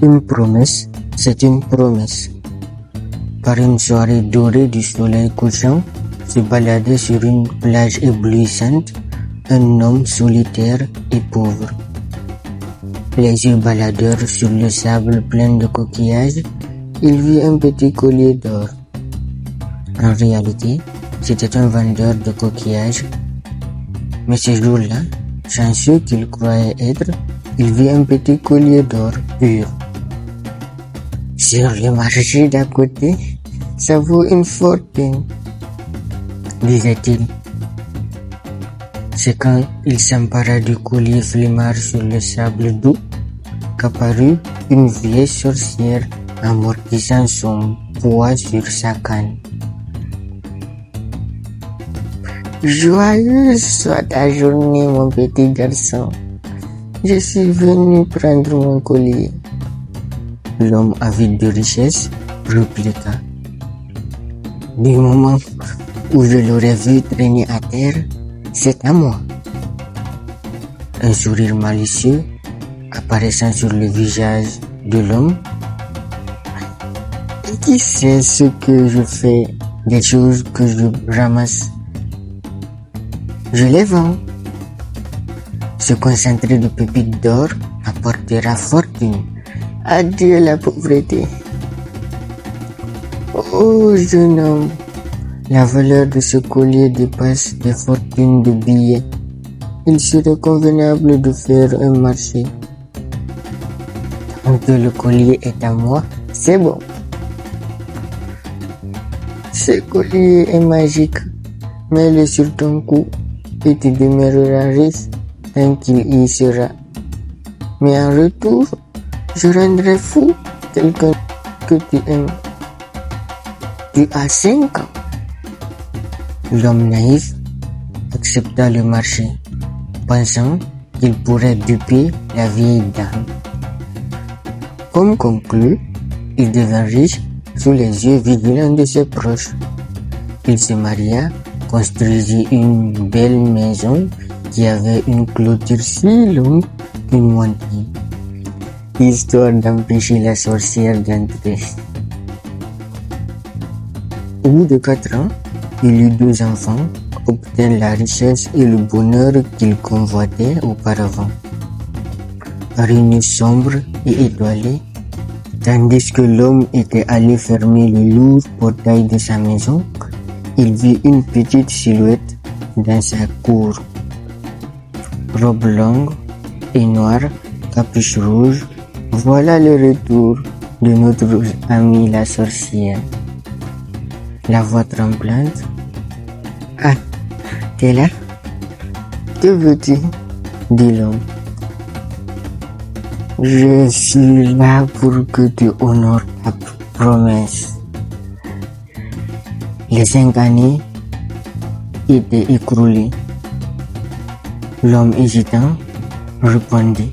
Une promesse, c'est une promesse. Par une soirée dorée du soleil couchant, se baladait sur une plage éblouissante un homme solitaire et pauvre. Les yeux baladeurs sur le sable plein de coquillages, il vit un petit collier d'or. En réalité, c'était un vendeur de coquillages. Mais ce jour-là, chanceux qu'il croyait être, il vit un petit collier d'or pur. Sur le marché d'à côté, ça vaut une fortune, disait-il. C'est quand il s'empara du collier flemmard sur le sable doux qu'apparut une vieille sorcière amortissant son poids sur sa canne. Joyeuse soit ta journée, mon petit garçon. Je suis venu prendre mon collier. L'homme avide de richesse répliqua. Du moment où je l'aurais vu traîner à terre, c'est à moi. Un sourire malicieux apparaissant sur le visage de l'homme. Et qui sait ce que je fais des choses que je ramasse? Je les vends. Se concentrer de pépites d'or apportera fortune. Adieu la pauvreté. Oh jeune homme, la valeur de ce collier dépasse des fortunes de billets. Il serait convenable de faire un marché. Tant que le collier est à moi, c'est bon. Ce collier est magique. Mets-le sur ton cou et tu demeureras riche tant qu'il y sera. Mais en retour, je rendrai fou quelqu'un que tu aimes. Tu as 5 ans. L'homme naïf accepta le marché, pensant qu'il pourrait duper la vieille dame. Comme conclu, il devint riche sous les yeux vigilants de ses proches. Il se maria, construisit une belle maison qui avait une clôture si longue qu'une montagne, histoire d'empêcher la sorcière d'entrer. Au bout de 4 ans, il eut 2 enfants, obtint la richesse et le bonheur qu'il convoitait auparavant. Par une nuit sombre et étoilée, tandis que l'homme était allé fermer le lourd portail de sa maison, il vit une petite silhouette dans sa cour. Robe longue et noire, capuche rouge, voilà le retour de notre amie la sorcière. La voix tremblante. Ah, t'es là? Que veux-tu? Dit l'homme. Je suis là pour que tu honores ta promesse. Les 5 années étaient écoulées. L'homme hésitant répondit.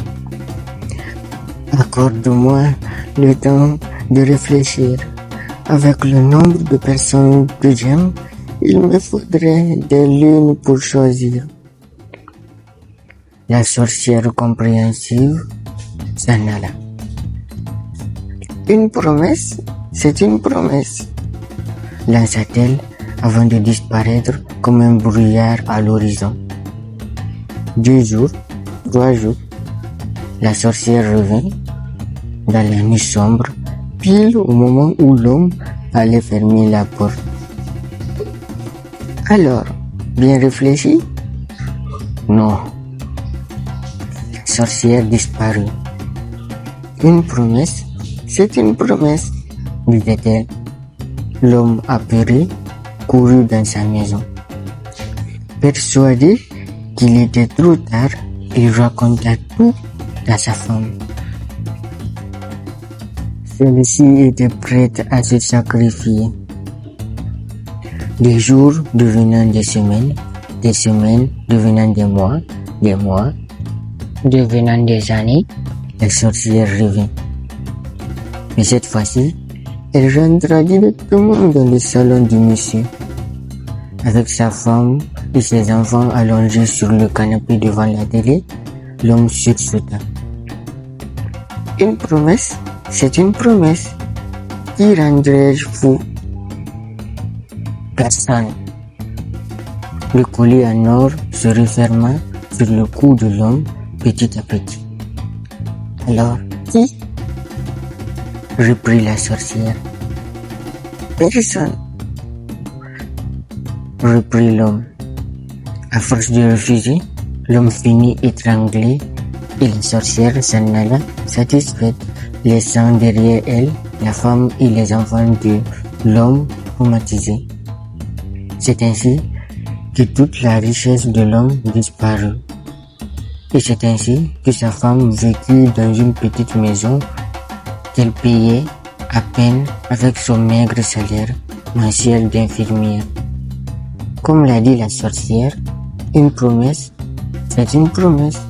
Accorde-moi le temps de réfléchir. Avec le nombre de personnes que j'aime, il me faudrait des lunes pour choisir. La sorcière compréhensive s'en alla. Une promesse, c'est une promesse, lança-t-elle avant de disparaître comme un brouillard à l'horizon. 2 jours, 3 jours, la sorcière revint dans la nuit sombre, pile au moment où l'homme allait fermer la porte. Alors, bien réfléchi? Non. La sorcière disparut. Une promesse, c'est une promesse, disait-elle. L'homme apeuré courut dans sa maison. Persuadé qu'il était trop tard, il raconta tout à sa femme. Celle-ci était prête à se sacrifier. Des jours devenant des semaines devenant des mois devenant des années, la sorcière revint. Mais cette fois-ci, elle rentra directement dans le salon du monsieur. Avec sa femme et ses enfants allongés sur le canapé devant la télé, l'homme sursauta. Une promesse, C'est une promesse. Qui rendrais-je fou? Personne. Le collier en or se referma sur le cou de l'homme petit à petit. Alors, qui? Reprit la sorcière. Personne, reprit l'homme. À force de refuser, l'homme finit étranglé et la sorcière s'en alla satisfaite, laissant derrière elle la femme et les enfants de l'homme traumatisés. C'est ainsi que toute la richesse de l'homme disparut. Et c'est ainsi que sa femme vécut dans une petite maison qu'elle payait à peine avec son maigre salaire mensuel d'infirmière. Comme l'a dit la sorcière, une promesse, c'est une promesse.